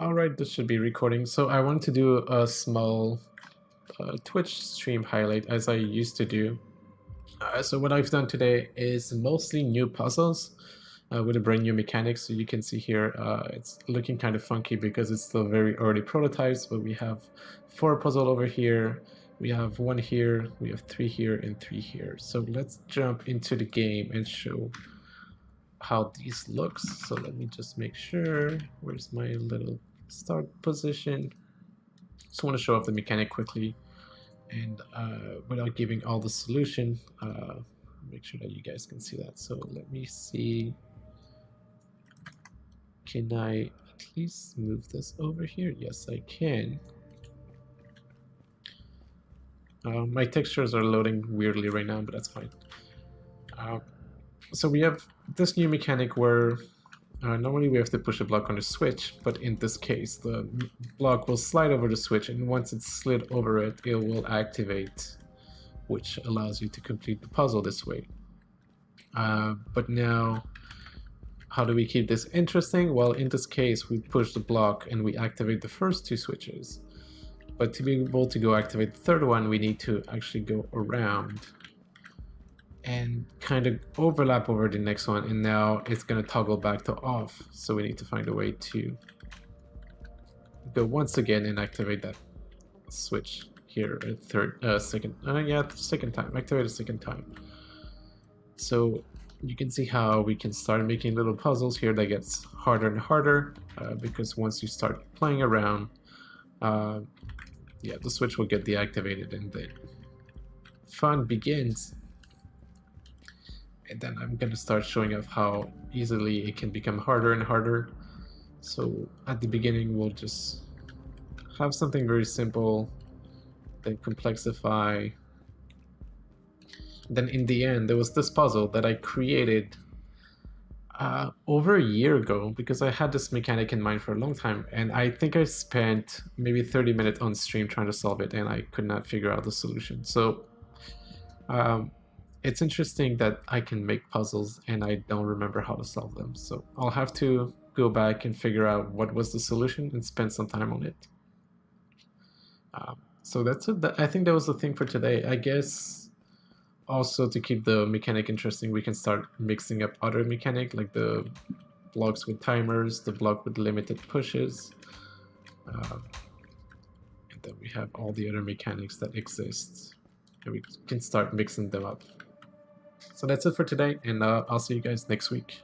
All right, this should be recording. So I want to do a small Twitch stream highlight as I used to do. So what I've done today is mostly new puzzles with a brand new mechanics. So you can see here, it's looking kind of funky because it's still very early prototypes, but we have 4 puzzle over here. We have 1 here, we have 3 here, and 3 here. So let's jump into the game and show how these looks. So let me just make sure, where's my little start position. Just want to show off the mechanic quickly and without giving all the solution, make sure that you guys can see that. So let me see, can I at least move this over here? Yes, I can. My textures are loading weirdly right now, but that's fine. So we have this new mechanic where normally we have to push a block on the switch, but in this case, the block will slide over the switch, and once it's slid over it, it will activate, which allows you to complete the puzzle this way. But now, how do we keep this interesting? Well, in this case, we push the block and we activate the first 2 switches. But to be able to go activate the third one, we need to actually go around and kind of overlap over the next one, and now it's going to toggle back to off. So we need to find a way to go once again and activate that switch here at second time, activate a second time. So you can see how we can start making little puzzles here that gets harder and harder because once you start playing around, the switch will get deactivated and the fun begins. And then I'm going to start showing off how easily it can become harder and harder. So at the beginning, we'll just have something very simple, then complexify. Then in the end, there was this puzzle that I created over a year ago because I had this mechanic in mind for a long time. And I think I spent maybe 30 minutes on stream trying to solve it, and I could not figure out the solution. So it's interesting that I can make puzzles and I don't remember how to solve them. So I'll have to go back and figure out what was the solution and spend some time on it. So that's it. I think that was the thing for today. I guess also to keep the mechanic interesting, we can start mixing up other mechanic like the blocks with timers, the block with limited pushes. And then we have all the other mechanics that exist. And we can start mixing them up. So that's it for today, and I'll see you guys next week.